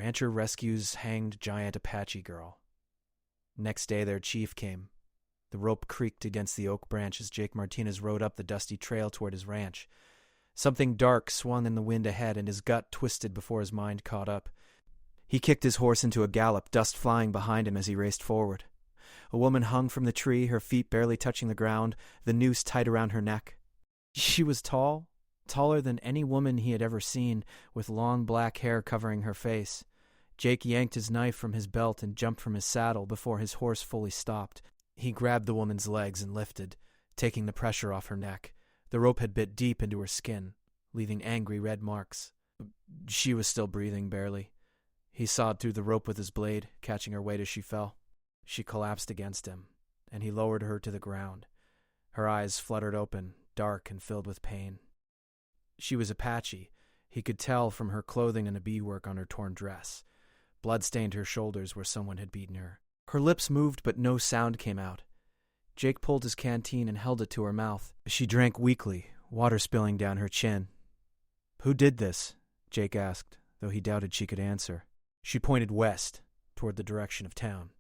Rancher rescues hanged giant Apache girl. Next day their chief came. The rope creaked against the oak branch as Jake Martinez rode up the dusty trail toward his ranch. Something dark swung in the wind ahead, and his gut twisted before his mind caught up. He kicked his horse into a gallop, dust flying behind him as he raced forward. A woman hung from the tree, her feet barely touching the ground, the noose tight around her neck. She was tall, taller than any woman he had ever seen, with long black hair covering her face. Jake yanked his knife from his belt and jumped from his saddle before his horse fully stopped. He grabbed the woman's legs and lifted, taking the pressure off her neck. The rope had bit deep into her skin, leaving angry red marks. She was still breathing, barely. He sawed through the rope with his blade, catching her weight as she fell. She collapsed against him, and he lowered her to the ground. Her eyes fluttered open, dark and filled with pain. She was Apache. He could tell from her clothing and the beadwork on her torn dress. Blood stained her shoulders where someone had beaten her. Her lips moved, but no sound came out. Jake pulled his canteen and held it to her mouth. She drank weakly, water spilling down her chin. "Who did this?" Jake asked, though he doubted she could answer. She pointed west, toward the direction of town.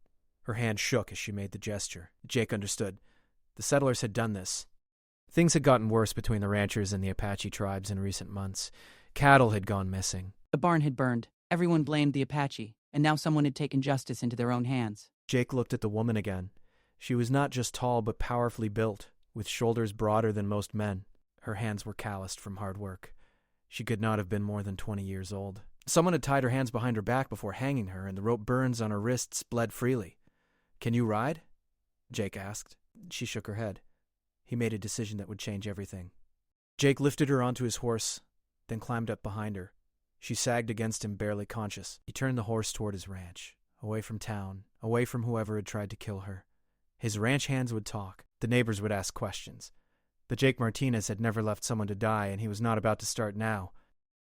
Her hand shook as she made the gesture. Jake understood. The settlers had done this. Things had gotten worse between the ranchers and the Apache tribes in recent months. Cattle had gone missing. The barn had burned. Everyone blamed the Apache, and now someone had taken justice into their own hands. Jake looked at the woman again. She was not just tall, but powerfully built, with shoulders broader than most men. Her hands were calloused from hard work. She could not have been more than 20 years old. Someone had tied her hands behind her back before hanging her, and the rope burns on her wrists bled freely. "Can you ride?" Jake asked. She shook her head. He made a decision that would change everything. Jake lifted her onto his horse, then climbed up behind her. She sagged against him, barely conscious. He turned the horse toward his ranch, away from town, away from whoever had tried to kill her. His ranch hands would talk. The neighbors would ask questions. But Jake Martinez had never left someone to die, and he was not about to start now.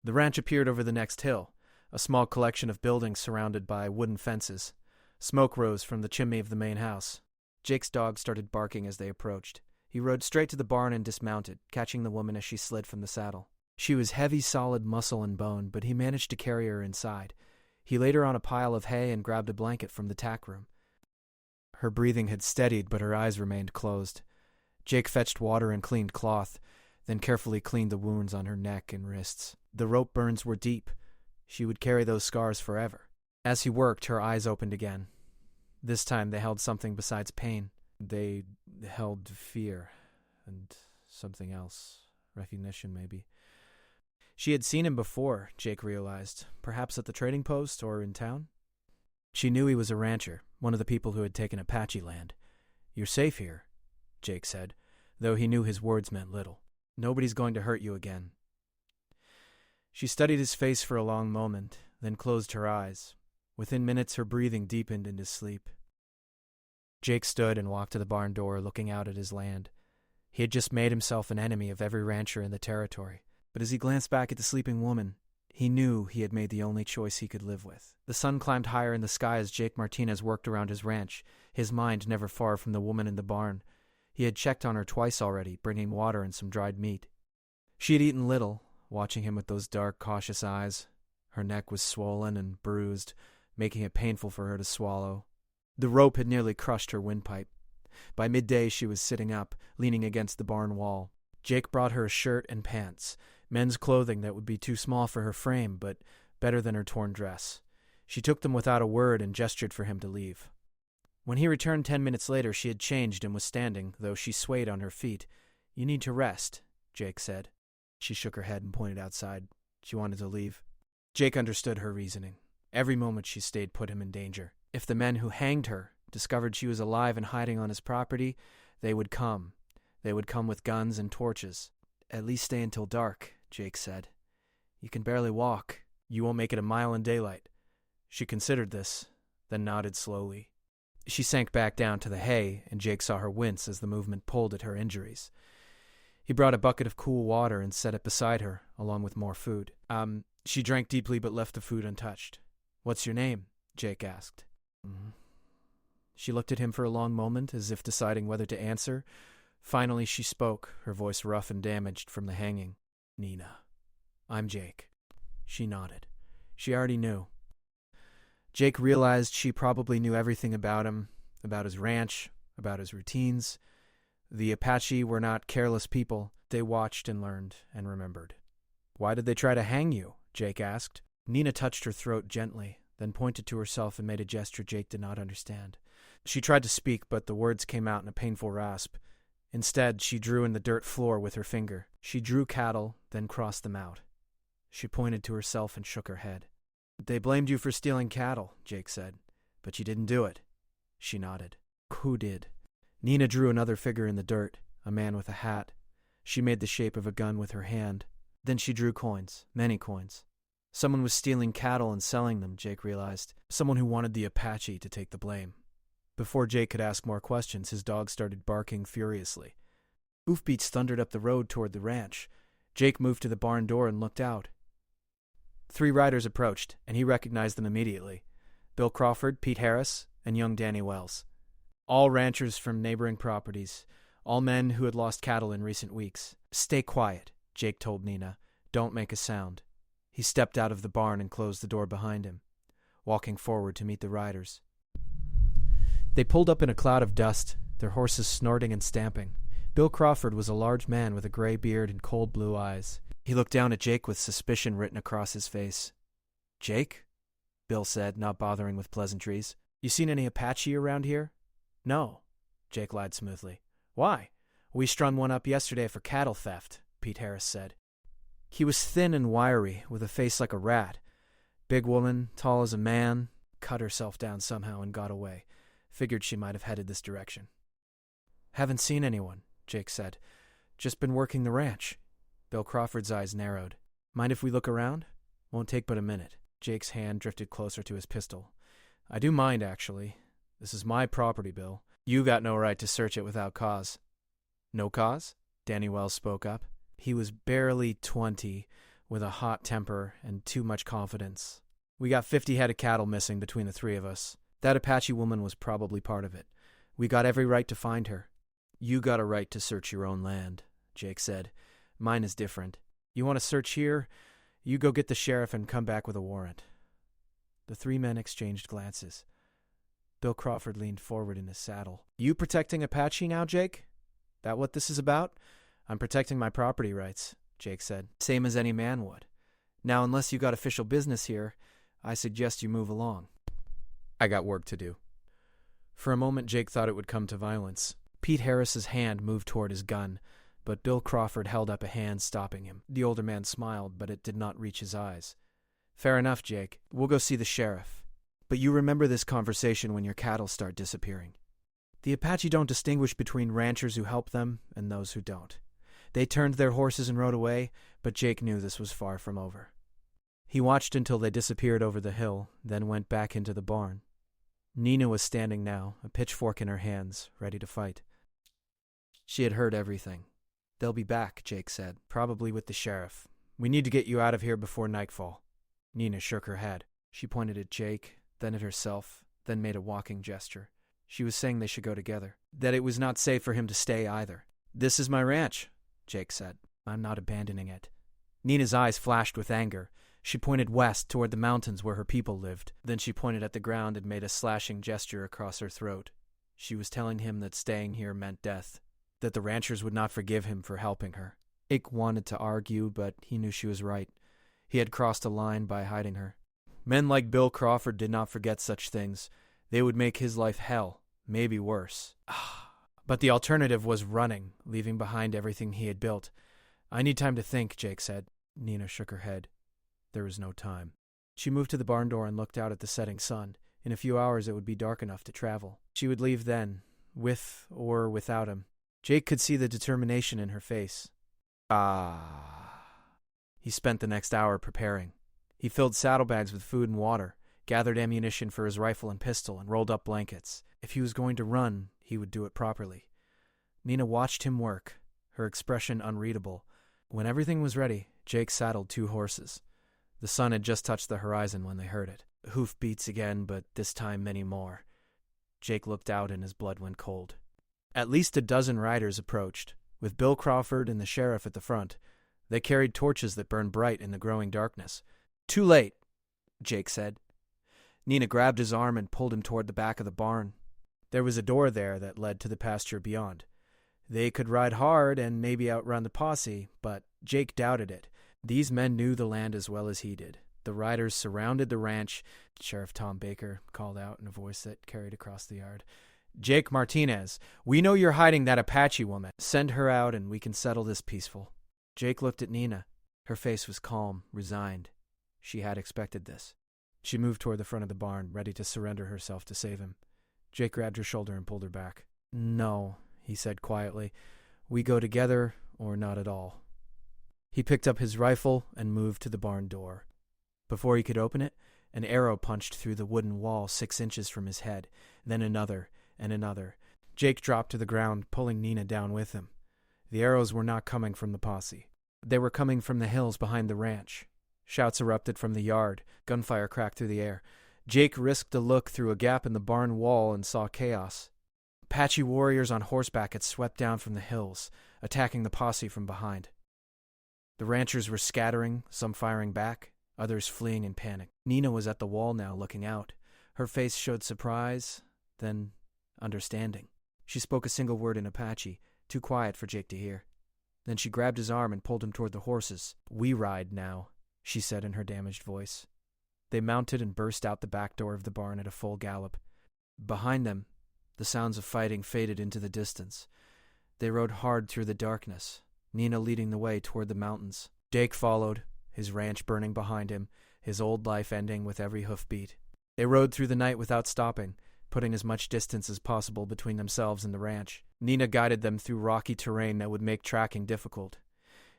The ranch appeared over the next hill, a small collection of buildings surrounded by wooden fences. Smoke rose from the chimney of the main house. Jake's dog started barking as they approached. He rode straight to the barn and dismounted, catching the woman as she slid from the saddle. She was heavy, solid muscle and bone, but he managed to carry her inside. He laid her on a pile of hay and grabbed a blanket from the tack room. Her breathing had steadied, but her eyes remained closed. Jake fetched water and cleaned cloth, then carefully cleaned the wounds on her neck and wrists. The rope burns were deep. She would carry those scars forever. As he worked, her eyes opened again. This time they held something besides pain. They held fear and something else. Recognition, maybe. She had seen him before, Jake realized, perhaps at the trading post or in town. She knew he was a rancher, one of the people who had taken Apache land. "You're safe here," Jake said, though he knew his words meant little. "Nobody's going to hurt you again." She studied his face for a long moment, then closed her eyes. Within minutes, her breathing deepened into sleep. Jake stood and walked to the barn door, looking out at his land. He had just made himself an enemy of every rancher in the territory. But as he glanced back at the sleeping woman, he knew he had made the only choice he could live with. The sun climbed higher in the sky as Jake Martinez worked around his ranch, his mind never far from the woman in the barn. He had checked on her twice already, bringing water and some dried meat. She had eaten little, watching him with those dark, cautious eyes. Her neck was swollen and bruised, making it painful for her to swallow. The rope had nearly crushed her windpipe. By midday, she was sitting up, leaning against the barn wall. Jake brought her a shirt and pants, men's clothing that would be too small for her frame, but better than her torn dress. She took them without a word and gestured for him to leave. When he returned 10 minutes later, she had changed and was standing, though she swayed on her feet. "You need to rest," Jake said. She shook her head and pointed outside. She wanted to leave. Jake understood her reasoning. Every moment she stayed put him in danger. If the men who hanged her discovered she was alive and hiding on his property, they would come. They would come with guns and torches. "At least stay until dark," Jake said. "You can barely walk. You won't make it a mile in daylight." She considered this, then nodded slowly. She sank back down to the hay, and Jake saw her wince as the movement pulled at her injuries. He brought a bucket of cool water and set it beside her, along with more food. She drank deeply but left the food untouched. "What's your name?" Jake asked. She looked at him for a long moment, as if deciding whether to answer. Finally she spoke, her voice rough and damaged from the hanging. "Nina." "I'm Jake." She nodded. She already knew. Jake realized she probably knew everything about him, about his ranch, about his routines. The Apache were not careless people. They watched and learned and remembered. "Why did they try to hang you?" Jake asked. Nina touched her throat gently, then pointed to herself and made a gesture Jake did not understand. She tried to speak, but the words came out in a painful rasp. Instead, she drew in the dirt floor with her finger. She drew cattle, then crossed them out. She pointed to herself and shook her head. "They blamed you for stealing cattle," Jake said, "but you didn't do it." She nodded. "Who did?" Nina drew another figure in the dirt, a man with a hat. She made the shape of a gun with her hand. Then she drew coins, many coins. Someone was stealing cattle and selling them, Jake realized. Someone who wanted the Apache to take the blame. Before Jake could ask more questions, his dog started barking furiously. Hoofbeats thundered up the road toward the ranch. Jake moved to the barn door and looked out. 3 riders approached, and he recognized them immediately. Bill Crawford, Pete Harris, and young Danny Wells. All ranchers from neighboring properties, all men who had lost cattle in recent weeks. "Stay quiet," Jake told Nina. "Don't make a sound." He stepped out of the barn and closed the door behind him, walking forward to meet the riders. They pulled up in a cloud of dust, their horses snorting and stamping. Bill Crawford was a large man with a gray beard and cold blue eyes. He looked down at Jake with suspicion written across his face. "Jake?" Bill said, not bothering with pleasantries. "You seen any Apache around here?" "No," Jake lied smoothly. "Why?" "We strung one up yesterday for cattle theft," Pete Harris said. He was thin and wiry, with a face like a rat. Big woman, tall as a man, cut herself down somehow and got away. Figured she might have headed this direction. "Haven't seen anyone," Jake said. "Just been working the ranch." Bill Crawford's eyes narrowed. "Mind if we look around? Won't take but a minute." Jake's hand drifted closer to his pistol. "I do mind, actually. This is my property, Bill. You got no right to search it without cause." "No cause?" Danny Wells spoke up. He was barely 20, with a hot temper and too much confidence. "We got 50 head of cattle missing between the 3 of us. That Apache woman was probably part of it. We got every right to find her." "You got a right to search your own land," Jake said. "Mine is different. You want to search here? You go get the sheriff and come back with a warrant." The 3 men exchanged glances. Bill Crawford leaned forward in his saddle. "You protecting Apache now, Jake? That what this is about?" "I'm protecting my property rights," Jake said. "Same as any man would. Now, unless you got official business here, I suggest you move along. I got work to do." For a moment, Jake thought it would come to violence. Pete Harris's hand moved toward his gun, but Bill Crawford held up a hand, stopping him. The older man smiled, but it did not reach his eyes. "Fair enough, Jake. We'll go see the sheriff. But you remember this conversation when your cattle start disappearing. The Apache don't distinguish between ranchers who help them and those who don't. They turned their horses and rode away, but Jake knew this was far from over. He watched until they disappeared over the hill, then went back into the barn. Nina was standing now, a pitchfork in her hands, ready to fight. She had heard everything. "They'll be back," Jake said, "probably with the sheriff. We need to get you out of here before nightfall." Nina shook her head. She pointed at Jake, then at herself, then made a walking gesture. She was saying they should go together, that it was not safe for him to stay either. "This is my ranch," Jake said. "I'm not abandoning it." Nina's eyes flashed with anger. She pointed west toward the mountains where her people lived. Then she pointed at the ground and made a slashing gesture across her throat. She was telling him that staying here meant death, that the ranchers would not forgive him for helping her. Ike wanted to argue, but he knew she was right. He had crossed a line by hiding her. Men like Bill Crawford did not forget such things. They would make his life hell, maybe worse. But the alternative was running, leaving behind everything he had built. "I need time to think," Jake said. Nina shook her head. There was no time. She moved to the barn door and looked out at the setting sun. In a few hours it would be dark enough to travel. She would leave then, with or without him. Jake could see the determination in her face. He spent the next hour preparing. He filled saddlebags with food and water, gathered ammunition for his rifle and pistol, and rolled up blankets. If he was going to run, he would do it properly. Nina watched him work, her expression unreadable. When everything was ready, Jake saddled 2 horses. The sun had just touched the horizon when they heard it. Hoof beats again, but this time many more. Jake looked out and his blood went cold. At least a dozen riders approached, with Bill Crawford and the sheriff at the front. They carried torches that burned bright in the growing darkness. "Too late," Jake said. Nina grabbed his arm and pulled him toward the back of the barn. There was a door there that led to the pasture beyond. They could ride hard and maybe outrun the posse, but Jake doubted it. These men knew the land as well as he did. The riders surrounded the ranch. Sheriff Tom Baker called out in a voice that carried across the yard. "Jake Martinez, we know you're hiding that Apache woman. Send her out and we can settle this peaceful." Jake looked at Nina. Her face was calm, resigned. She had expected this. She moved toward the front of the barn, ready to surrender herself to save him. Jake grabbed her shoulder and pulled her back. "No," he said quietly. "We go together or not at all." He picked up his rifle and moved to the barn door. Before he could open it, an arrow punched through the wooden wall 6 inches from his head, then another and another. Jake dropped to the ground, pulling Nina down with him. The arrows were not coming from the posse. They were coming from the hills behind the ranch. Shouts erupted from the yard. Gunfire cracked through the air. Jake risked a look through a gap in the barn wall and saw chaos. Apache warriors on horseback had swept down from the hills, attacking the posse from behind. The ranchers were scattering, some firing back, others fleeing in panic. Nina was at the wall now, looking out. Her face showed surprise, then understanding. She spoke a single word in Apache, too quiet for Jake to hear. Then she grabbed his arm and pulled him toward the horses. "We ride now," she said in her damaged voice. They mounted and burst out the back door of the barn at a full gallop. Behind them, the sounds of fighting faded into the distance. They rode hard through the darkness, Nina leading the way toward the mountains. Jake followed, his ranch burning behind him, his old life ending with every hoofbeat. They rode through the night without stopping, putting as much distance as possible between themselves and the ranch. Nina guided them through rocky terrain that would make tracking difficult.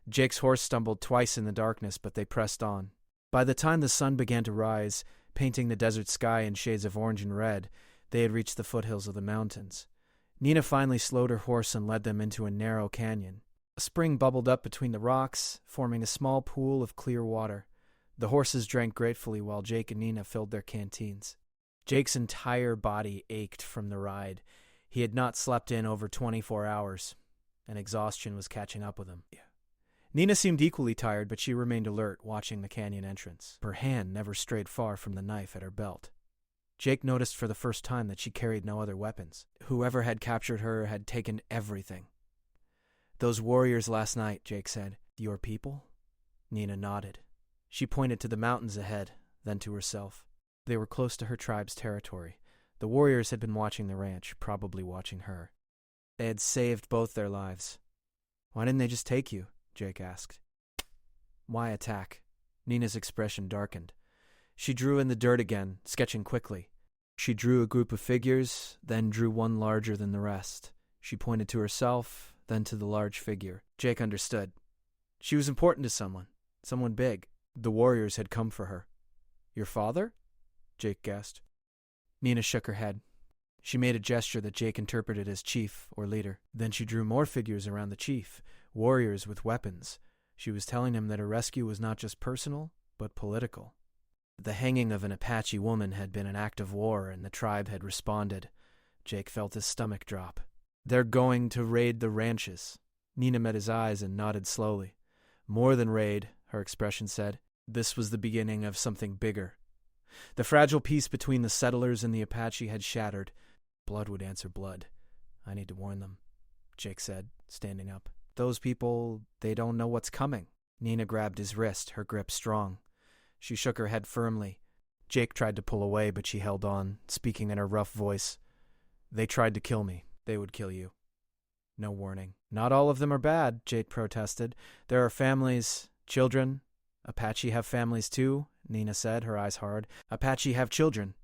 Jake's horse stumbled twice in the darkness, but they pressed on. By the time the sun began to rise, painting the desert sky in shades of orange and red, they had reached the foothills of the mountains. Nina finally slowed her horse and led them into a narrow canyon. A spring bubbled up between the rocks, forming a small pool of clear water. The horses drank gratefully while Jake and Nina filled their canteens. Jake's entire body ached from the ride. He had not slept in over 24 hours, and exhaustion was catching up with him. Nina seemed equally tired, but she remained alert, watching the canyon entrance. Her hand never strayed far from the knife at her belt. Jake noticed for the first time that she carried no other weapons. Whoever had captured her had taken everything. "Those warriors last night," Jake said. "Your people?" Nina nodded. She pointed to the mountains ahead, then to herself. They were close to her tribe's territory. The warriors had been watching the ranch, probably watching her. They had saved both their lives. "Why didn't they just take you?" Jake asked. "Why attack?" Nina's expression darkened. She drew in the dirt again, sketching quickly. She drew a group of figures, then drew one larger than the rest. She pointed to herself, then to the large figure. Jake understood. She was important to someone big. The warriors had come for her. "Your father?" Jake guessed. Nina shook her head. She made a gesture that Jake interpreted as chief or leader. Then she drew more figures around the chief, warriors with weapons. She was telling him that her rescue was not just personal, but political. The hanging of an Apache woman had been an act of war, and the tribe had responded. Jake felt his stomach drop. "They're going to raid the ranches." Nina met his eyes and nodded slowly. "More than raid," her expression said. This was the beginning of something bigger. The fragile peace between the settlers and the Apache had shattered. Blood would answer blood. "I need to warn them," Jake said, standing up. "Those people, they don't know what's coming." Nina grabbed his wrist, her grip strong. She shook her head firmly. Jake tried to pull away, but she held on, speaking in her rough voice. "They tried to kill me. They would kill you." No warning. "Not all of them are bad," Jake protested. "There are families, children." "Apache have families too," Nina said, her eyes hard. "Apache have children.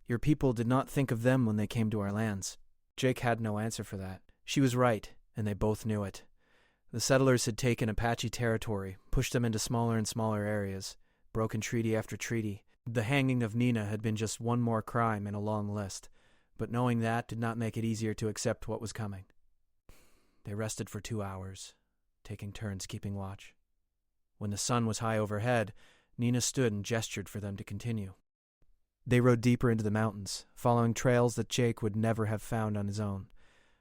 Your people did not think of them when they came to our lands." Jake had no answer for that. She was right, and they both knew it. The settlers had taken Apache territory, pushed them into smaller and smaller areas, broken treaty after treaty. The hanging of Nina had been just one more crime in a long list, but knowing that did not make it easier to accept what was coming. They rested for 2 hours, taking turns keeping watch. When the sun was high overhead, Nina stood and gestured for them to continue. They rode deeper into the mountains, following trails that Jake would never have found on his own.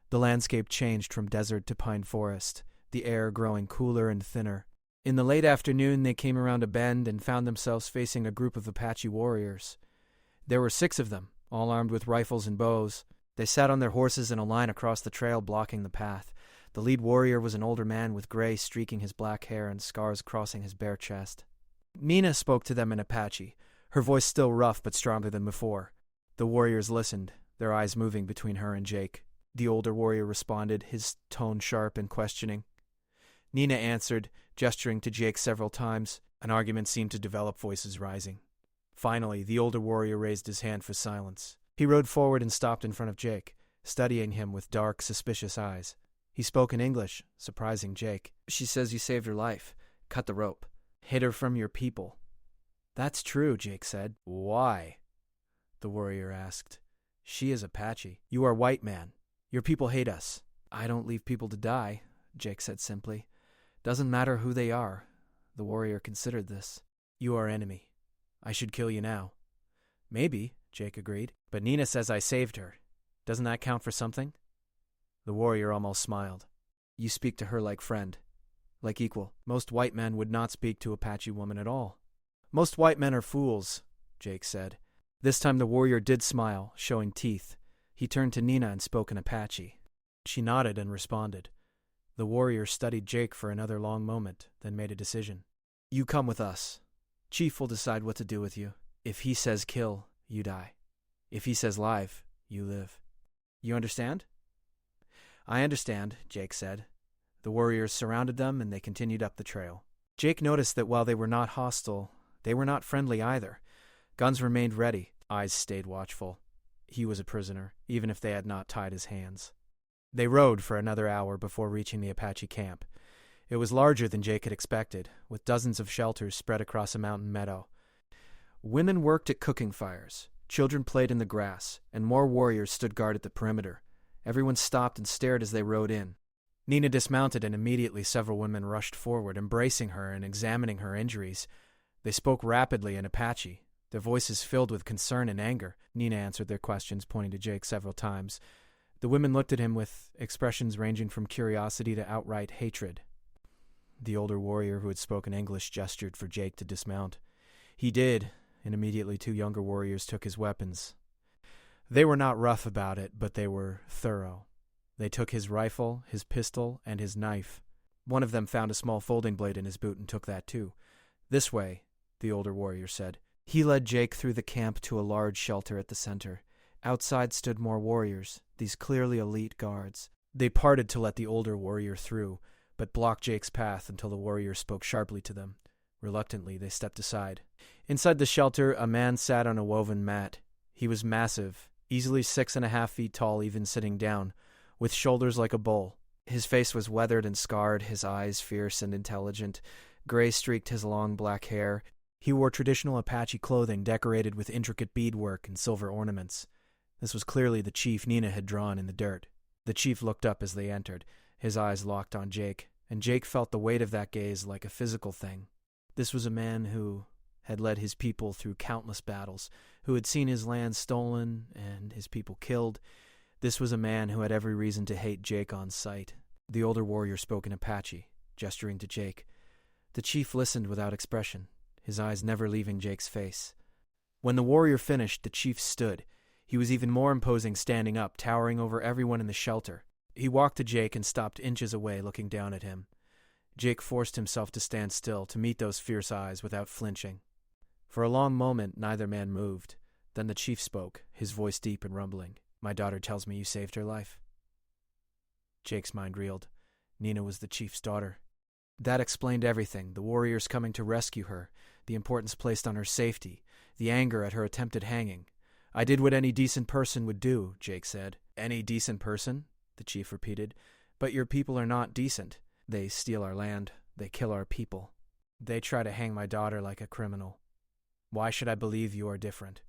The landscape changed from desert to pine forest, the air growing cooler and thinner. In the late afternoon, they came around a bend and found themselves facing a group of Apache warriors. There were 6 of them, all armed with rifles and bows. They sat on their horses in a line across the trail, blocking the path. The lead warrior was an older man with gray streaking his black hair and scars crossing his bare chest. Nina spoke to them in Apache, her voice still rough but stronger than before. The warriors listened, their eyes moving between her and Jake. The older warrior responded, his tone sharp and questioning. Nina answered, gesturing to Jake several times. An argument seemed to develop, voices rising. Finally, the older warrior raised his hand for silence. He rode forward and stopped in front of Jake, studying him with dark, suspicious eyes. He spoke in English, surprising Jake. "She says you saved her life. Cut the rope. Hid her from your people." "That's true," Jake said. "Why?" the warrior asked. "She is Apache. You are white man. Your people hate us." "I don't leave people to die," Jake said simply. "Doesn't matter who they are." The warrior considered this. "You are enemy. I should kill you now." "Maybe," Jake agreed. "But Nina says I saved her. Doesn't that count for something?" The warrior almost smiled. "You speak to her like friend, like equal. Most white men would not speak to Apache woman at all." "Most white men are fools," Jake said. This time the warrior did smile, showing teeth. He turned to Nina and spoke in Apache. She nodded and responded. The warrior studied Jake for another long moment, then made a decision. "You come with us. Chief will decide what to do with you. If he says kill, you die. If he says live, you live. You understand?" "I understand," Jake said. The warriors surrounded them and they continued up the trail. Jake noticed that while they were not hostile, they were not friendly either. Guns remained ready, eyes stayed watchful. He was a prisoner, even if they had not tied his hands. They rode for another hour before reaching the Apache camp. It was larger than Jake had expected, with dozens of shelters spread across a mountain meadow. Women worked at cooking fires, children played in the grass, and more warriors stood guard at the perimeter. Everyone stopped and stared as they rode in. Nina dismounted and immediately several women rushed forward, embracing her and examining her injuries. They spoke rapidly in Apache, their voices filled with concern and anger. Nina answered their questions, pointing to Jake several times. The women looked at him with expressions ranging from curiosity to outright hatred. The older warrior who had spoken English gestured for Jake to dismount. He did, and immediately 2 younger warriors took his weapons. They were not rough about it, but they were thorough. They took his rifle, his pistol, and his knife. One of them found a small folding blade in his boot and took that too. "This way," the older warrior said. He led Jake through the camp to a large shelter at the center. Outside stood more warriors, these clearly elite guards. They parted to let the older warrior through, but blocked Jake's path until the warrior spoke sharply to them. Reluctantly, they stepped aside. Inside the shelter, a man sat on a woven mat. He was massive, easily 6.5 feet tall even sitting down, with shoulders like a bull. His face was weathered and scarred, his eyes fierce and intelligent. Gray streaked his long black hair. He wore traditional Apache clothing decorated with intricate beadwork and silver ornaments. This was clearly the chief Nina had drawn in the dirt. The chief looked up as they entered, his eyes locked on Jake, and Jake felt the weight of that gaze like a physical thing. This was a man who had led his people through countless battles, who had seen his land stolen and his people killed. This was a man who had every reason to hate Jake on sight. The older warrior spoke in Apache, gesturing to Jake. The chief listened without expression, his eyes never leaving Jake's face. When the warrior finished, the chief stood. He was even more imposing standing up, towering over everyone in the shelter. He walked to Jake and stopped inches away, looking down at him. Jake forced himself to stand still, to meet those fierce eyes without flinching. For a long moment, neither man moved. Then the chief spoke, his voice deep and rumbling. "My daughter tells me you saved her life." Jake's mind reeled. Nina was the chief's daughter. That explained everything, the warriors coming to rescue her, the importance placed on her safety, the anger at her attempted hanging. "I did what any decent person would do," Jake said. "Any decent person?" the chief repeated. "But your people are not decent. They steal our land. They kill our people. They try to hang my daughter like a criminal. Why should I believe you are different?"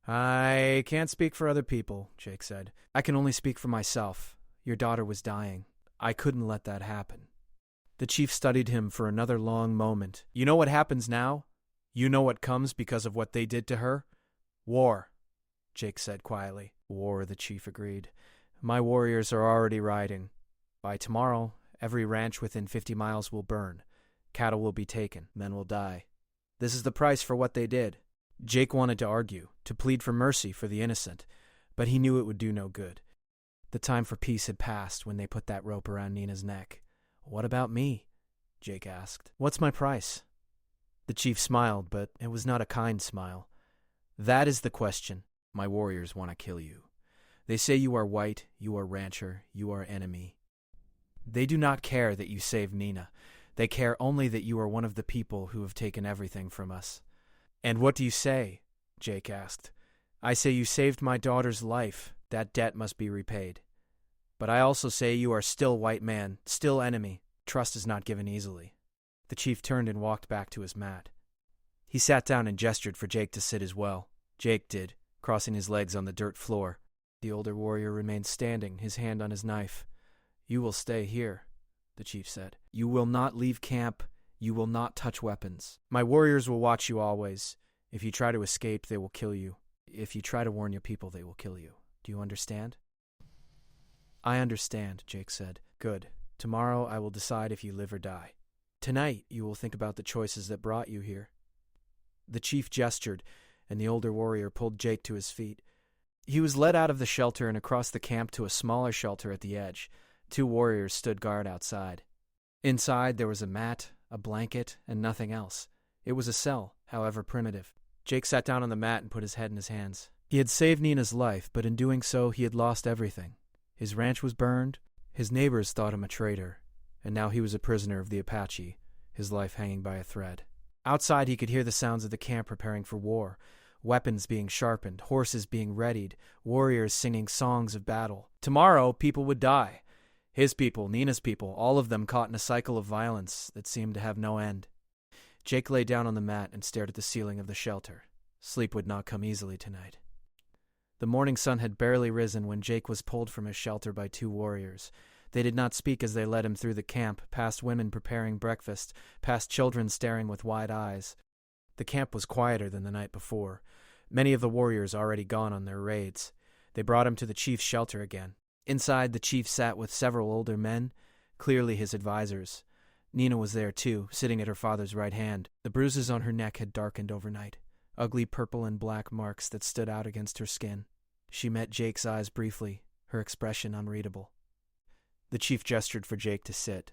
"I can't speak for other people," Jake said. "I can only speak for myself. Your daughter was dying. I couldn't let that happen." The chief studied him for another long moment. "You know what happens now? You know what comes because of what they did to her? War," Jake said quietly. "War," the chief agreed. "My warriors are already riding. By tomorrow, every ranch within 50 miles will burn. Cattle will be taken. Men will die. This is the price for what they did." Jake wanted to argue, to plead for mercy for the innocent, but he knew it would do no good. The time for peace had passed when they put that rope around Nina's neck. "What about me?" Jake asked. "What's my price?" The chief smiled, but it was not a kind smile. "That is the question. My warriors want to kill you. They say you are white, you are rancher, you are enemy. They do not care that you saved Nina. They care only that you are one of the people who have taken everything from us." "And what do you say?" Jake asked. "I say you saved my daughter's life. That debt must be repaid. But I also say you are still white man, still enemy. Trust is not given easily." The chief turned and walked back to his mat. He sat down and gestured for Jake to sit as well. Jake did, crossing his legs on the dirt floor. The older warrior remained standing, his hand on his knife. "You will stay here," the chief said. "You will not leave camp. You will not touch weapons. My warriors will watch you always. If you try to escape, they will kill you. If you try to warn your people, they will kill you. Do you understand?" "I understand," Jake said. "Good. Tomorrow I will decide if you live or die. Tonight you will think about the choices that brought you here." The chief gestured, and the older warrior pulled Jake to his feet. He was led out of the shelter and across the camp to a smaller shelter at the edge. 2 warriors stood guard outside. Inside there was a mat, a blanket, and nothing else. It was a cell, however primitive. Jake sat down on the mat and put his head in his hands. He had saved Nina's life, but in doing so he had lost everything. His ranch was burned, his neighbors thought him a traitor, and now he was a prisoner of the Apache, his life hanging by a thread. Outside he could hear the sounds of the camp preparing for war, weapons being sharpened, horses being readied, warriors singing songs of battle. Tomorrow people would die. His people, Nina's people, all of them caught in a cycle of violence that seemed to have no end. Jake lay down on the mat and stared at the ceiling of the shelter. Sleep would not come easily tonight. The morning sun had barely risen when Jake was pulled from his shelter by 2 warriors. They did not speak as they led him through the camp, past women preparing breakfast, past children staring with wide eyes. The camp was quieter than the night before. Many of the warriors already gone on their raids. They brought him to the chief's shelter again. Inside, the chief sat with several older men, clearly his advisors. Nina was there too, sitting at her father's right hand. The bruises on her neck had darkened overnight, ugly purple and black marks that stood out against her skin. She met Jake's eyes briefly, her expression unreadable. The chief gestured for Jake to sit.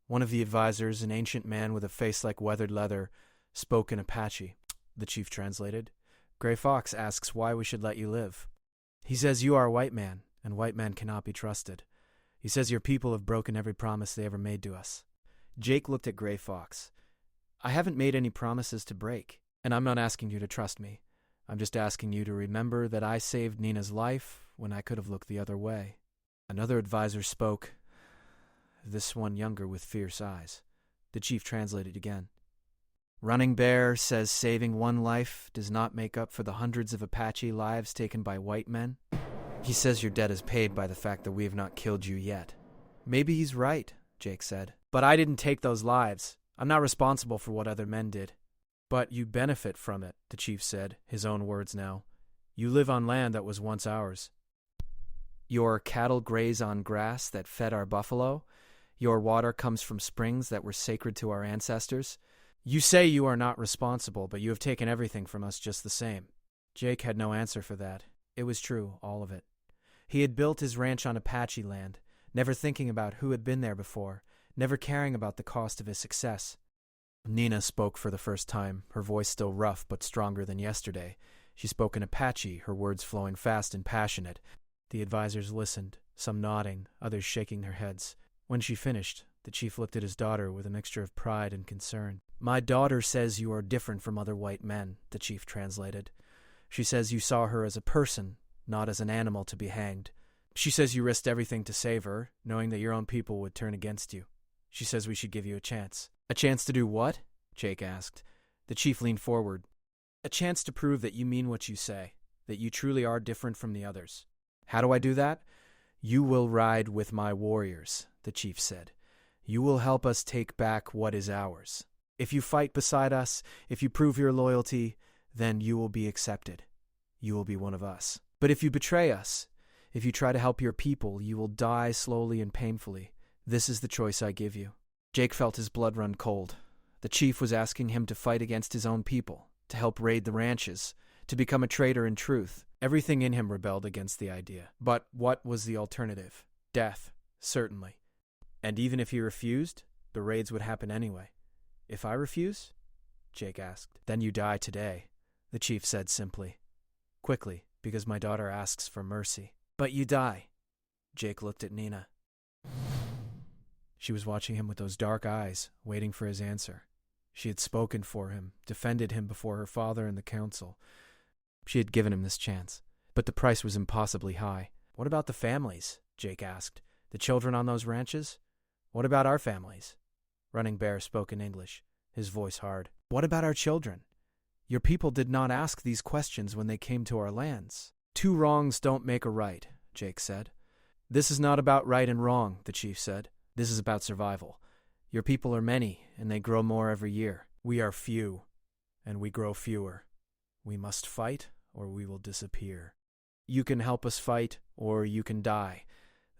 One of the advisors, an ancient man with a face like weathered leather, spoke in Apache. The chief translated. "Gray Fox asks why we should let you live. He says you are a white man, and white men cannot be trusted. He says your people have broken every promise they ever made to us." Jake looked at Gray Fox. "I haven't made any promises to break, and I'm not asking you to trust me. I'm just asking you to remember that I saved Nina's life when I could have looked the other way." Another advisor spoke, this one younger with fierce eyes. The chief translated again. "Running Bear says saving one life does not make up for the hundreds of Apache lives taken by white men. He says your debt is paid by the fact that we have not killed you yet." "Maybe he's right," Jake said. "But I didn't take those lives. I'm not responsible for what other men did." "But you benefit from it," the chief said, his own words now. "You live on land that was once ours. Your cattle graze on grass that fed our buffalo. Your water comes from springs that were sacred to our ancestors. You say you are not responsible, but you have taken everything from us just the same." Jake had no answer for that. It was true, all of it. He had built his ranch on Apache land, never thinking about who had been there before, never caring about the cost of his success. Nina spoke for the first time, her voice still rough but stronger than yesterday. She spoke in Apache, her words flowing fast and passionate. The advisors listened, some nodding, others shaking their heads. When she finished, the chief looked at his daughter with a mixture of pride and concern. "My daughter says you are different from other white men," the chief translated. "She says you saw her as a person, not as an animal to be hanged. She says you risked everything to save her, knowing that your own people would turn against you. She says we should give you a chance." "A chance to do what?" Jake asked. The chief leaned forward. "A chance to prove that you mean what you say, that you truly are different from the others." "How do I do that?" "You will ride with my warriors," the chief said. "You will help us take back what is ours. If you fight beside us, if you prove your loyalty, then you will be accepted. You will be one of us. But if you betray us, if you try to help your people, you will die slowly and painfully. This is the choice I give you." Jake felt his blood run cold. The chief was asking him to fight against his own people, to help raid the ranches, to become a trader in truth. Everything in him rebelled against the idea. But what was the alternative? Death, certainly. And even if he refused, the raids would happen anyway. If I refuse? Jake asked. Then you die today, the chief said simply. Quickly, because my daughter asks for mercy. But you die. Jake looked at Nina. She was watching him with those dark eyes, waiting for his answer. She had spoken for him, defended him before her father and the council. She had given him this chance. But the price was impossibly high. What about the families? Jake asked. The children on those ranches? What about our families? Running Bear spoke in English, his voice hard. What about our children? Your people did not ask these questions when they came to our lands. 2 wrongs don't make a right, Jake said. This is not about right and wrong, the chief said. This is about survival. Your people are many, and they grow more every year. We are few, and we grow fewer. We must fight, or we will disappear. You can help us fight, or you can die.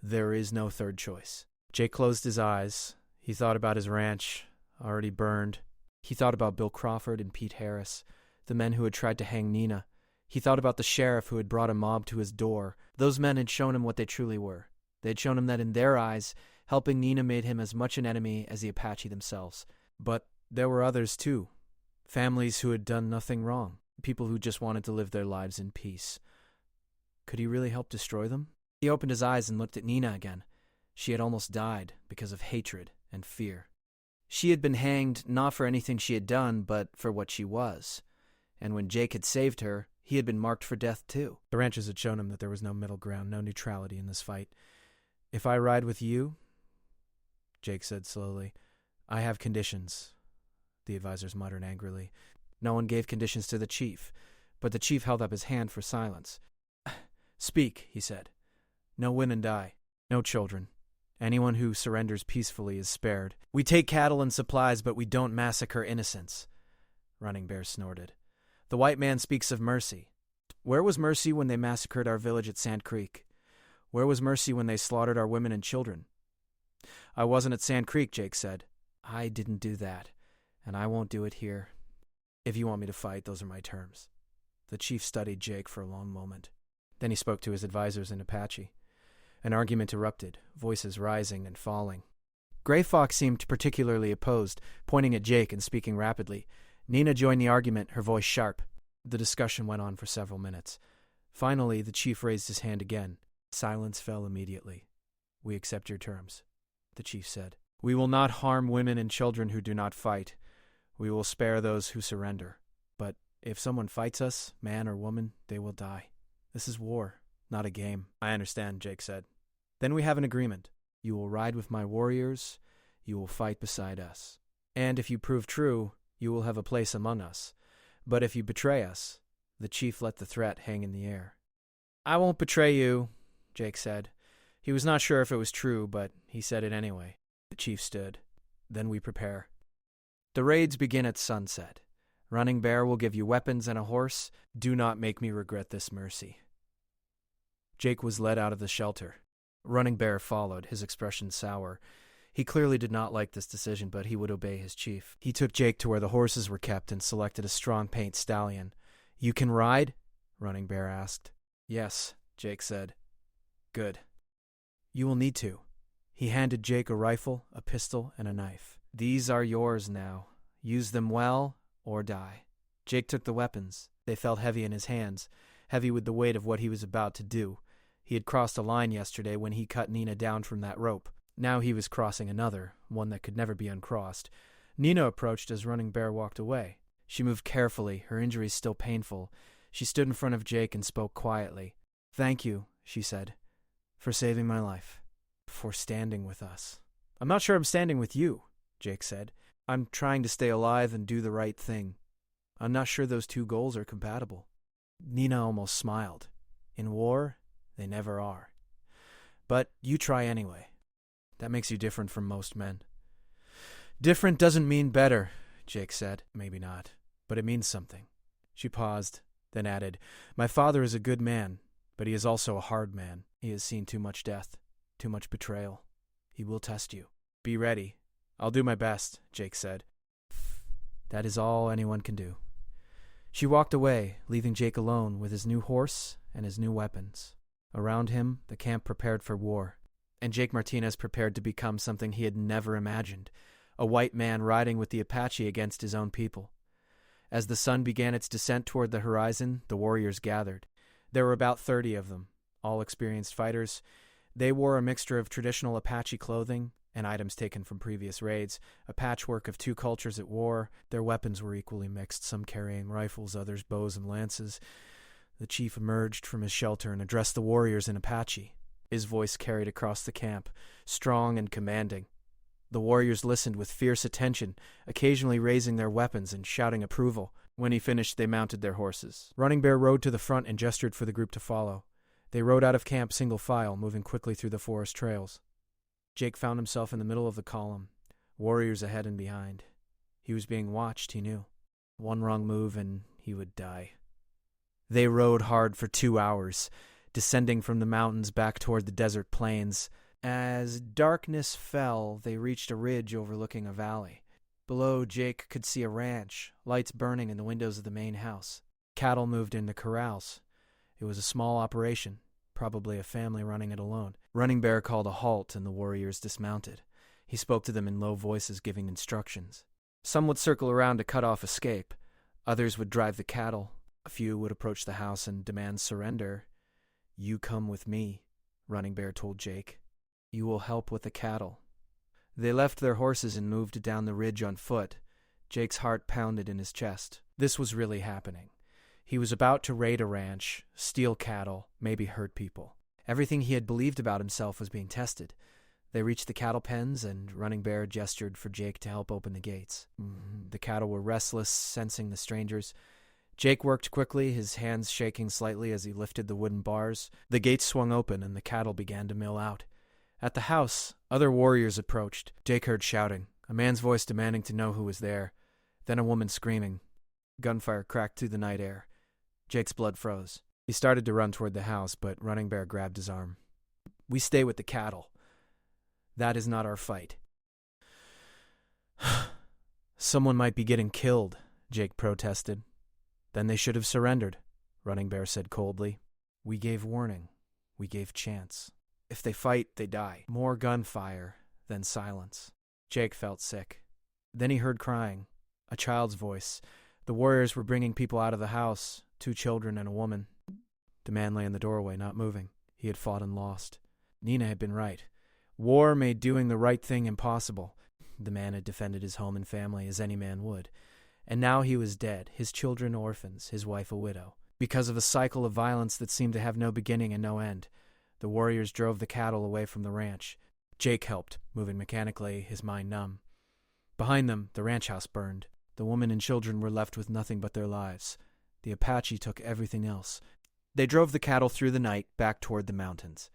There is no third choice. Jake closed his eyes. He thought about his ranch, already burned. He thought about Bill Crawford and Pete Harris, the men who had tried to hang Nina. He thought about the sheriff who had brought a mob to his door. Those men had shown him what they truly were. They had shown him that in their eyes, helping Nina made him as much an enemy as the Apache themselves. But there were others too. Families who had done nothing wrong. People who just wanted to live their lives in peace. Could he really help destroy them? He opened his eyes and looked at Nina again. She had almost died because of hatred and fear. She had been hanged not for anything she had done, but for what she was. And when Jake had saved her, he had been marked for death too. The ranchers had shown him that there was no middle ground, no neutrality in this fight. If I ride with you, Jake said slowly, I have conditions, the advisors muttered angrily. No one gave conditions to the chief, but the chief held up his hand for silence. Speak, he said. No women die. No children. Anyone who surrenders peacefully is spared. We take cattle and supplies, but we don't massacre innocents. Running Bear snorted. The white man speaks of mercy. Where was mercy when they massacred our village at Sand Creek? Where was mercy when they slaughtered our women and children? I wasn't at Sand Creek, Jake said. I didn't do that, and I won't do it here. If you want me to fight, those are my terms. The chief studied Jake for a long moment. Then he spoke to his advisors in Apache. An argument erupted, voices rising and falling. Gray Fox seemed particularly opposed, pointing at Jake and speaking rapidly. Nina joined the argument, her voice sharp. The discussion went on for several minutes. Finally, the chief raised his hand again. Silence fell immediately. We accept your terms, the chief said. We will not harm women and children who do not fight. We will spare those who surrender. But if someone fights us, man or woman, they will die. This is war, not a game. I understand, Jake said. Then we have an agreement. You will ride with my warriors. You will fight beside us. And if you prove true, you will have a place among us. But if you betray us, the chief let the threat hang in the air. I won't betray you, Jake said. He was not sure if it was true, but he said it anyway. The chief stood. Then we prepare. The raids begin at sunset. Running Bear will give you weapons and a horse. Do not make me regret this mercy. Jake was led out of the shelter. Running Bear followed, his expression sour. He clearly did not like this decision, but he would obey his chief. He took Jake to where the horses were kept and selected a strong paint stallion. You can ride? Running Bear asked. Yes, Jake said. Good. You will need to. He handed Jake a rifle, a pistol, and a knife. These are yours now. Use them well or die. Jake took the weapons. They felt heavy in his hands, heavy with the weight of what he was about to do. He had crossed a line yesterday when he cut Nina down from that rope. Now he was crossing another, one that could never be uncrossed. Nina approached as Running Bear walked away. She moved carefully, her injuries still painful. She stood in front of Jake and spoke quietly. Thank you, she said, for saving my life, for standing with us. I'm not sure I'm standing with you, Jake said. I'm trying to stay alive and do the right thing. I'm not sure those two goals are compatible. Nina almost smiled. In war, they never are. But you try anyway. That makes you different from most men. Different doesn't mean better, Jake said. Maybe not, but it means something. She paused, then added, My father is a good man, but he is also a hard man. He has seen too much death, too much betrayal. He will test you. Be ready. I'll do my best, Jake said. That is all anyone can do. She walked away, leaving Jake alone with his new horse and his new weapons. Around him, the camp prepared for war, and Jake Martinez prepared to become something he had never imagined, a white man riding with the Apache against his own people. As the sun began its descent toward the horizon, the warriors gathered. There were about 30 of them, all experienced fighters. They wore a mixture of traditional Apache clothing and items taken from previous raids, a patchwork of two cultures at war. Their weapons were equally mixed, some carrying rifles, others bows and lances. The chief emerged from his shelter and addressed the warriors in Apache. His voice carried across the camp, strong and commanding. The warriors listened with fierce attention, occasionally raising their weapons and shouting approval. When he finished, they mounted their horses. Running Bear rode to the front and gestured for the group to follow. They rode out of camp single file, moving quickly through the forest trails. Jake found himself in the middle of the column, warriors ahead and behind. He was being watched, he knew. One wrong move and he would die. They rode hard for 2 hours, descending from the mountains back toward the desert plains. As darkness fell, they reached a ridge overlooking a valley. Below, Jake could see a ranch, lights burning in the windows of the main house. Cattle moved into corrals. It was a small operation, probably a family running it alone. Running Bear called a halt and the warriors dismounted. He spoke to them in low voices, giving instructions. Some would circle around to cut off escape. Others would drive the cattle. A few would approach the house and demand surrender. "You come with me," Running Bear told Jake. "You will help with the cattle." They left their horses and moved down the ridge on foot. Jake's heart pounded in his chest. This was really happening. He was about to raid a ranch, steal cattle, maybe hurt people. Everything he had believed about himself was being tested. They reached the cattle pens, and Running Bear gestured for Jake to help open the gates. The cattle were restless, sensing the strangers. Jake worked quickly, his hands shaking slightly as he lifted the wooden bars. The gates swung open, and the cattle began to mill out. At the house, other warriors approached. Jake heard shouting, a man's voice demanding to know who was there. Then a woman screaming. Gunfire cracked through the night air. Jake's blood froze. He started to run toward the house, but Running Bear grabbed his arm. "We stay with the cattle. That is not our fight." "Someone might be getting killed," Jake protested. "Then they should have surrendered," Running Bear said coldly. "We gave warning. We gave chance. If they fight, they die." More gunfire, then silence. Jake felt sick. Then he heard crying, a child's voice. The warriors were bringing people out of the house, 2 children and a woman. The man lay in the doorway, not moving. He had fought and lost. Nina had been right. War made doing the right thing impossible. The man had defended his home and family as any man would. And now he was dead, his children orphans, his wife a widow. Because of a cycle of violence that seemed to have no beginning and no end, the warriors drove the cattle away from the ranch. Jake helped, moving mechanically, his mind numb. Behind them, the ranch house burned. The woman and children were left with nothing but their lives. The Apache took everything else. They drove the cattle through the night back toward the mountains.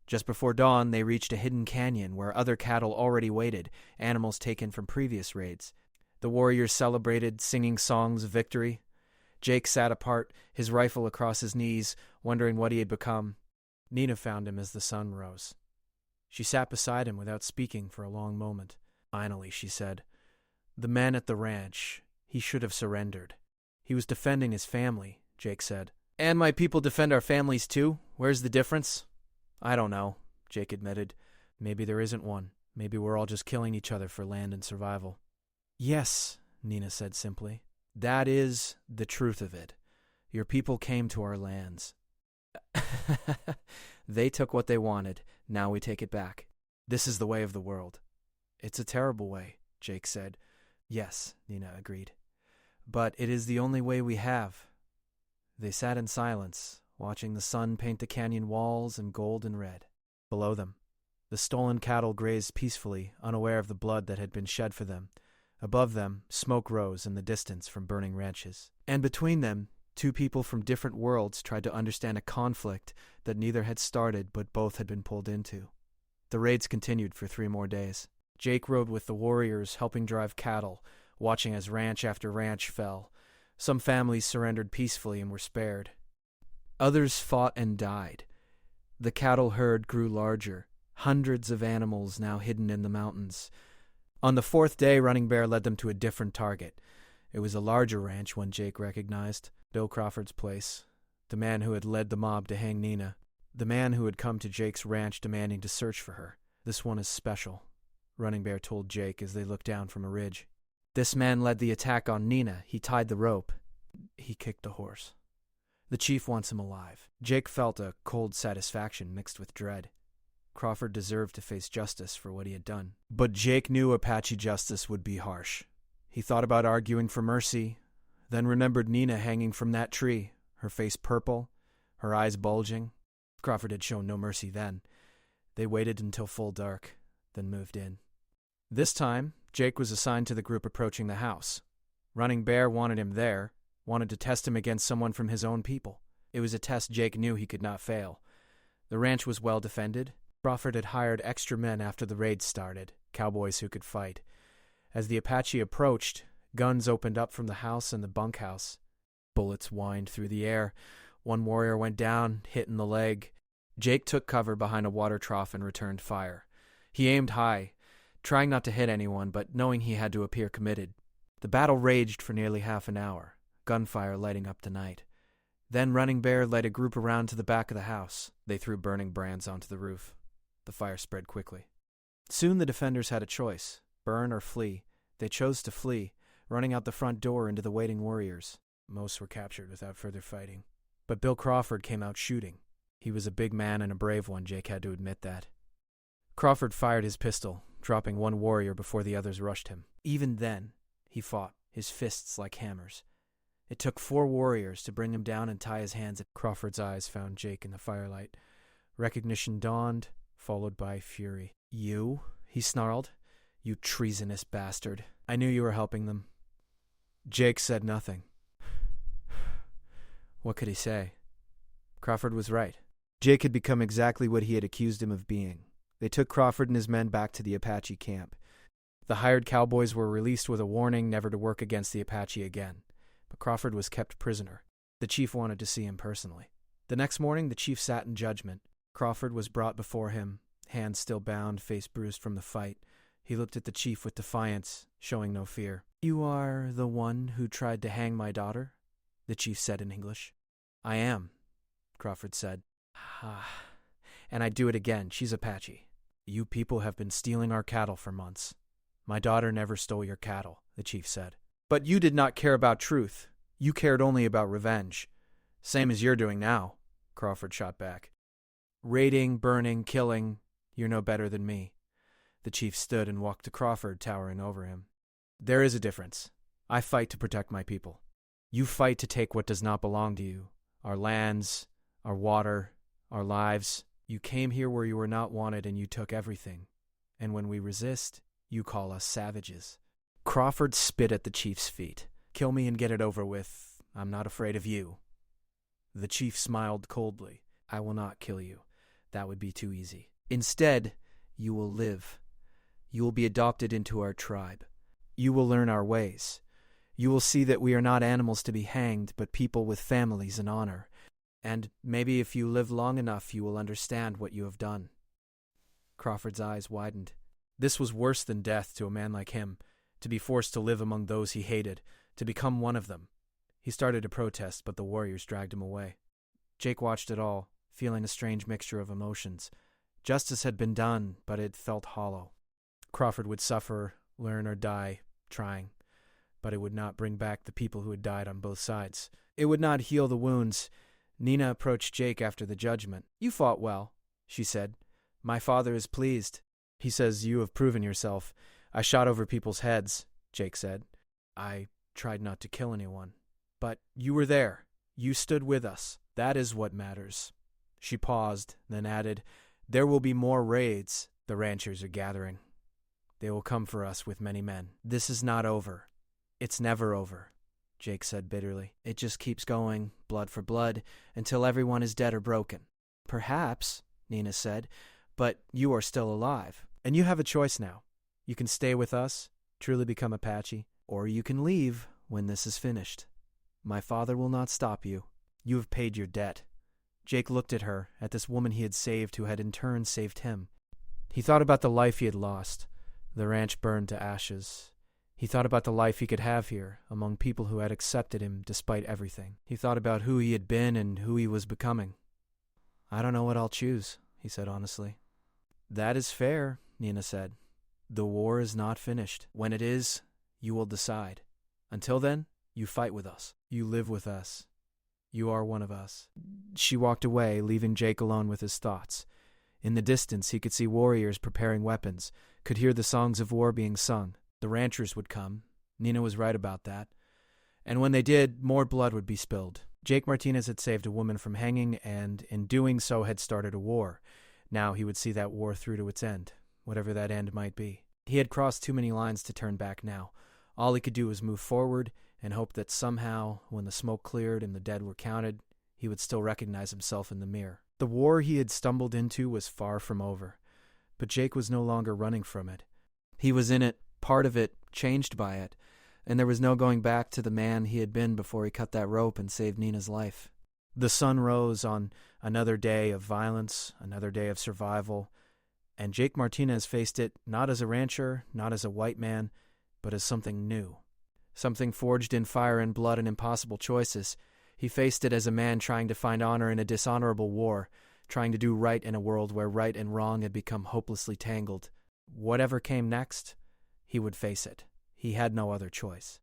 Just before dawn, they reached a hidden canyon where other cattle already waited, animals taken from previous raids. The warriors celebrated, singing songs of victory. Jake sat apart, his rifle across his knees, wondering what he had become. Nina found him as the sun rose. She sat beside him without speaking for a long moment. Finally, she said, "The man at the ranch, he should have surrendered. He was defending his family," Jake said. "And my people defend our families too? Where's the difference?" "I don't know," Jake admitted. "Maybe there isn't one. Maybe we're all just killing each other for land and survival." "Yes," Nina said simply. "That is the truth of it. Your people came to our lands. They took what they wanted. Now we take it back. This is the way of the world." "It's a terrible way," Jake said. "Yes," Nina agreed. "But it is the only way we have." They sat in silence, watching the sun paint the canyon walls in gold and red. Below them, the stolen cattle grazed peacefully, unaware of the blood that had been shed for them. Above them, smoke rose in the distance from burning ranches. And between them, 2 people from different worlds tried to understand a conflict that neither had started but both had been pulled into. The raids continued for 3 more days. Jake rode with the warriors, helping drive cattle, watching as ranch after ranch fell. Some families surrendered peacefully and were spared. Others fought and died. The cattle herd grew larger, hundreds of animals now hidden in the mountains. On the 4th day, Running Bear led them to a different target. It was a larger ranch, one Jake recognized. Bill Crawford's place. The man who had led the mob to hang Nina. The man who had come to Jake's ranch demanding to search for her. This one is special, Running Bear told Jake as they looked down from a ridge. This man led the attack on Nina. He tied the rope. He kicked the horse. The chief wants him alive. Jake felt a cold satisfaction mixed with dread. Crawford deserved to face justice for what he had done. But Jake knew Apache justice would be harsh. He thought about arguing for mercy, then remembered Nina hanging from that tree, her face purple, her eyes bulging. Crawford had shown no mercy then. They waited until full dark, then moved in. This time, Jake was assigned to the group approaching the house. Running Bear wanted him there, wanted to test him against someone from his own people. It was a test Jake knew he could not fail. The ranch was well defended. Crawford had hired extra men after the raid started, cowboys who could fight. As the Apache approached, guns opened up from the house and the bunkhouse. Bullets whined through the air. One warrior went down, hit in the leg. Jake took cover behind a water trough and returned fire. He aimed high, trying not to hit anyone, but knowing he had to appear committed. The battle raged for nearly half an hour, gunfire lighting up the night. Then Running Bear led a group around to the back of the house. They threw burning brands onto the roof. The fire spread quickly. Soon the defenders had a choice, burn or flee. They chose to flee, running out the front door into the waiting warriors. Most were captured without further fighting. But Bill Crawford came out shooting. He was a big man and a brave one, Jake had to admit that. Crawford fired his pistol, dropping one warrior before the others rushed him. Even then, he fought, his fists like hammers. It took 4 warriors to bring him down and tie his hands. Crawford's eyes found Jake in the firelight. Recognition dawned, followed by fury. "You?" he snarled. "You treasonous bastard. I knew you were helping them." Jake said nothing. What could he say? Crawford was right. Jake had become exactly what he had accused him of being. They took Crawford and his men back to the Apache camp. The hired cowboys were released with a warning never to work against the Apache again. But Crawford was kept prisoner. The chief wanted to see him personally. The next morning, the chief sat in judgment. Crawford was brought before him, hands still bound, face bruised from the fight. He looked at the chief with defiance, showing no fear. "You are the one who tried to hang my daughter?" the chief said in English. "I am," Crawford said. "And I'd do it again. She's Apache. You people have been stealing our cattle for months." "My daughter never stole your cattle," the chief said. "But you did not care about truth. You cared only about revenge. Same as you're doing now," Crawford shot back. "Raiding, burning, killing, you're no better than me." The chief stood and walked to Crawford, towering over him. "There is a difference. I fight to protect my people. You fight to take what does not belong to you. Our lands, our water, our lives. You came here where you were not wanted and you took everything. And when we resist, you call us savages." Crawford spit at the chief's feet. "Kill me and get it over with. I'm not afraid of you." The chief smiled coldly. "I will not kill you. That would be too easy. Instead, you will live. You will be adopted into our tribe. You will learn our ways. You will see that we are not animals to be hanged, but people with families and honor. And maybe if you live long enough, you will understand what you have done." Crawford's eyes widened. This was worse than death to a man like him, to be forced to live among those he hated, to become one of them. He started to protest, but the warriors dragged him away. Jake watched it all, feeling a strange mixture of emotions. Justice had been done, but it felt hollow. Crawford would suffer, learn, or die, trying. But it would not bring back the people who had died on both sides. It would not heal the wounds. Nina approached Jake after the judgment. "You fought well," she said. "My father is pleased. He says you have proven yourself. I shot over people's heads," Jake said. "I tried not to kill anyone. But you were there. You stood with us. That is what matters." She paused, then added, "There will be more raids. The ranchers are gathering. They will come for us with many men. This is not over. It's never over," Jake said bitterly. "It just keeps going, blood for blood, until everyone is dead or broken." "Perhaps," Nina said, "but you are still alive. And you have a choice now. You can stay with us, truly become Apache, or you can leave when this is finished. My father will not stop you. You have paid your debt." Jake looked at her, at this woman he had saved who had in turn saved him. He thought about the life he had lost. The ranch burned to ashes. He thought about the life he could have here, among people who had accepted him despite everything. He thought about who he had been and who he was becoming. "I don't know what I'll choose," he said honestly. "That is fair," Nina said. "The war is not finished. When it is, you will decide. Until then, you fight with us. You live with us. You are one of us." She walked away, leaving Jake alone with his thoughts. In the distance, he could see warriors preparing weapons, could hear the songs of war being sung. The ranchers would come. Nina was right about that. And when they did, more blood would be spilled. Jake Martinez had saved a woman from hanging and, in doing so, had started a war. Now he would see that war through to its end, whatever that end might be. He had crossed too many lines to turn back now. All he could do was move forward and hope that somehow, when the smoke cleared and the dead were counted, he would still recognize himself in the mirror. The war he had stumbled into was far from over, but Jake was no longer running from it. He was in it, part of it, changed by it, and there was no going back to the man he had been before he cut that rope and saved Nina's life. The sun rose on another day of violence, another day of survival, and Jake Martinez faced it not as a rancher, not as a white man, but as something new. Something forged in fire and blood and impossible choices. He faced it as a man trying to find honor in a dishonorable war, trying to do right in a world where right and wrong had become hopelessly tangled. Whatever came next, he would face it. He had no other choice.